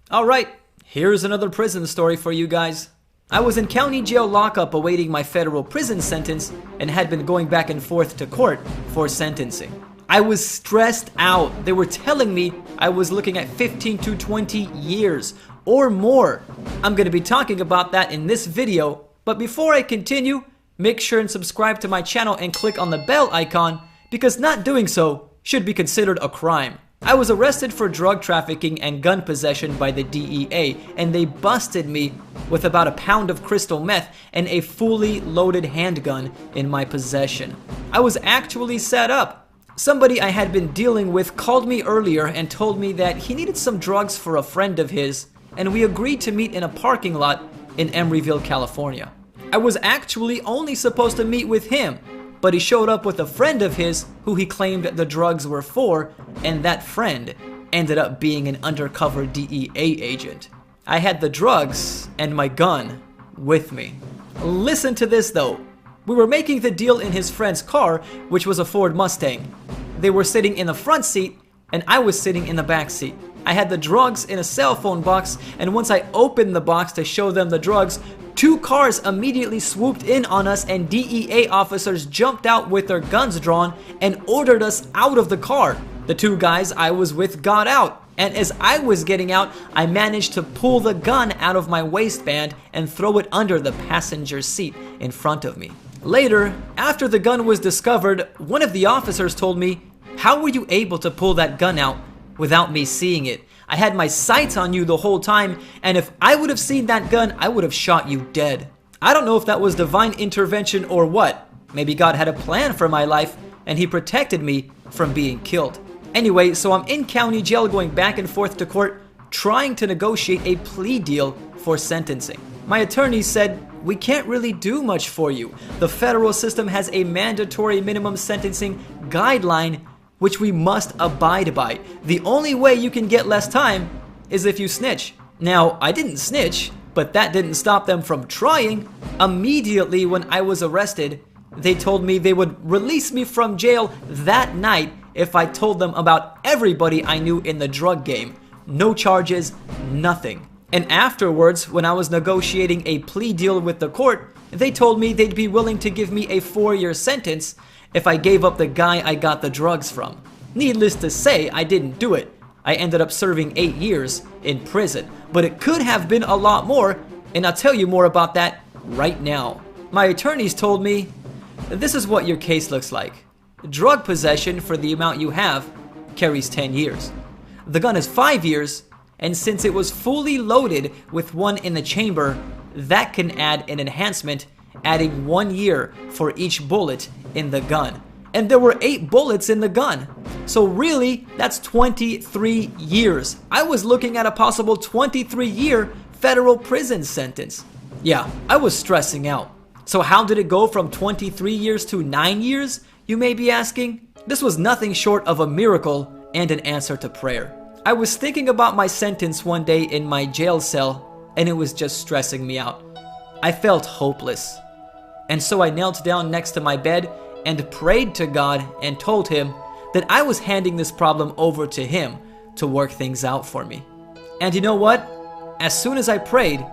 Alright, here's another prison story for you guys. I was in county jail lockup awaiting my federal prison sentence and had been going back and forth to court for sentencing. I was stressed out. They were telling me I was looking at 15 to 20 years or more. I'm going to be talking about that in this video, but before I continue, make sure and subscribe to my channel and click on the bell icon because not doing so should be considered a crime. I was arrested for drug trafficking and gun possession by the DEA, and they busted me with about a pound of crystal meth and a fully loaded handgun in my possession. I was actually set up. Somebody I had been dealing with called me earlier and told me that he needed some drugs for a friend of his, and we agreed to meet in a parking lot in Emeryville, California. I was actually only supposed to meet with him, but he showed up with a friend of his who he claimed the drugs were for, and that friend ended up being an undercover DEA agent. I had the drugs and my gun with me. Listen to this though. We were making the deal in his friend's car, which was a Ford Mustang. They were sitting in the front seat and I was sitting in the back seat. I had the drugs in a cell phone box, and once I opened the box to show them the drugs, 2 cars immediately swooped in on us and DEA officers jumped out with their guns drawn and ordered us out of the car. The 2 guys I was with got out, and as I was getting out, I managed to pull the gun out of my waistband and throw it under the passenger seat in front of me. Later, after the gun was discovered, one of the officers told me, "How were you able to pull that gun out without me seeing it? I had my sights on you the whole time, and if I would have seen that gun, I would have shot you dead." I don't know if that was divine intervention or what. Maybe God had a plan for my life, and he protected me from being killed. Anyway, so I'm in county jail going back and forth to court, trying to negotiate a plea deal for sentencing. My attorney said, "We can't really do much for you. The federal system has a mandatory minimum sentencing guideline which we must abide by. The only way you can get less time is if you snitch." Now, I didn't snitch, but that didn't stop them from trying. Immediately when I was arrested, they told me they would release me from jail that night if I told them about everybody I knew in the drug game. No charges, nothing. And afterwards, when I was negotiating a plea deal with the court, they told me they'd be willing to give me a 4-year sentence if I gave up the guy I got the drugs from. Needless to say, I didn't do it. I ended up serving 8 years in prison, but it could have been a lot more, and I'll tell you more about that right now. My attorneys told me, "This is what your case looks like. Drug possession for the amount you have carries 10 years. The gun is 5 years, and since it was fully loaded with one in the chamber, that can add an enhancement, adding 1 year for each bullet in the gun. And there were 8 bullets in the gun. So really, that's 23 years. I was looking at a possible 23-year federal prison sentence. Yeah, I was stressing out. So how did it go from 23 years to 9 years, you may be asking? This was nothing short of a miracle and an answer to prayer. I was thinking about my sentence one day in my jail cell, and it was just stressing me out. I felt hopeless. And so I knelt down next to my bed and prayed to God and told him that I was handing this problem over to him to work things out for me. And you know what? As soon as I prayed,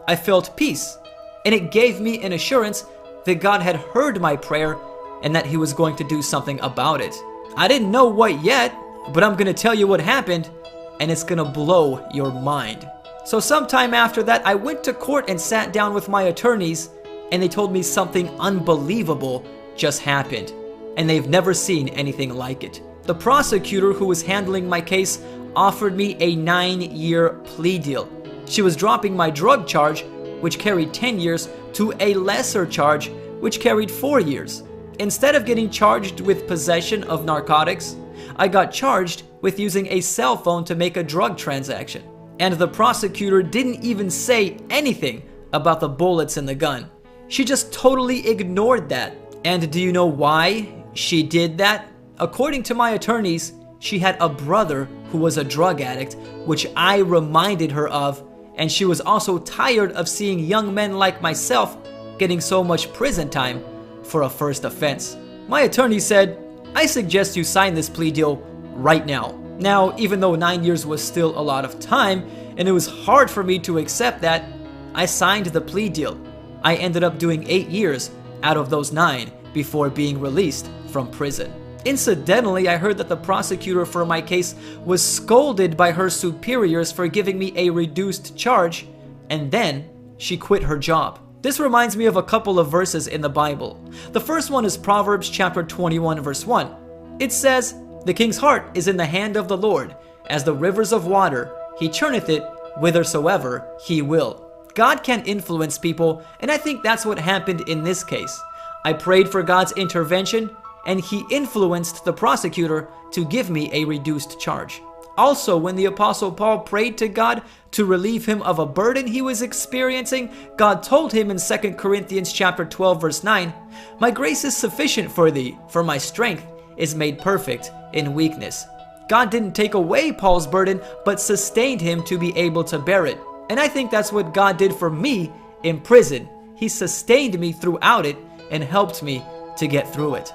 I felt peace, and it gave me an assurance that God had heard my prayer and that he was going to do something about it. I didn't know what yet, but I'm gonna tell you what happened, and it's gonna blow your mind. So sometime after that, I went to court and sat down with my attorneys, and they told me something unbelievable just happened, and they've never seen anything like it. The prosecutor who was handling my case offered me a 9-year plea deal. She was dropping my drug charge, which carried 10 years, to a lesser charge, which carried 4 years. Instead of getting charged with possession of narcotics, I got charged with using a cell phone to make a drug transaction. And the prosecutor didn't even say anything about the bullets in the gun. She just totally ignored that. And do you know why she did that? According to my attorneys, she had a brother who was a drug addict, which I reminded her of, and she was also tired of seeing young men like myself getting so much prison time for a first offense. My attorney said, "I suggest you sign this plea deal right now." Now, even though 9 years was still a lot of time, and it was hard for me to accept that. I signed the plea deal. I ended up doing 8 years out of those 9 before being released from prison. Incidentally, I heard that the prosecutor for my case was scolded by her superiors for giving me a reduced charge, and then she quit her job. This reminds me of a couple of verses in the Bible. The first one is Proverbs chapter 21 verse 1. It says, "The king's heart is in the hand of the Lord, as the rivers of water, he churneth it whithersoever he will." God can influence people, and I think that's what happened in this case. I prayed for God's intervention, and he influenced the prosecutor to give me a reduced charge. Also, when the Apostle Paul prayed to God to relieve him of a burden he was experiencing, God told him in 2 Corinthians chapter 12 verse 9, "My grace is sufficient for thee, for my strength is made perfect in weakness." God didn't take away Paul's burden, but sustained him to be able to bear it. And I think that's what God did for me in prison. He sustained me throughout it and helped me to get through it.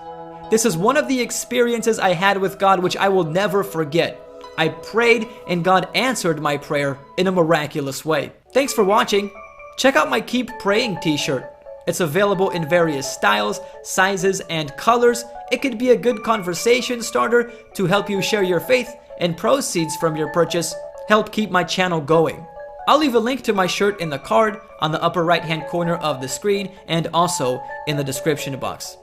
This is one of the experiences I had with God which I will never forget. I prayed and God answered my prayer in a miraculous way. Thanks for watching. Check out my Keep Praying t-shirt. It's available in various styles, sizes, and colors. It could be a good conversation starter to help you share your faith, and proceeds from your purchase help keep my channel going. I'll leave a link to my shirt in the card on the upper right hand corner of the screen and also in the description box.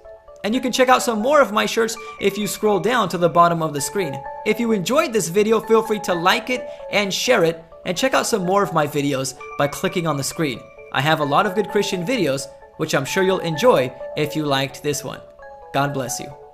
And you can check out some more of my shirts if you scroll down to the bottom of the screen. If you enjoyed this video, feel free to like it and share it, and check out some more of my videos by clicking on the screen. I have a lot of good Christian videos, which I'm sure you'll enjoy if you liked this one. God bless you.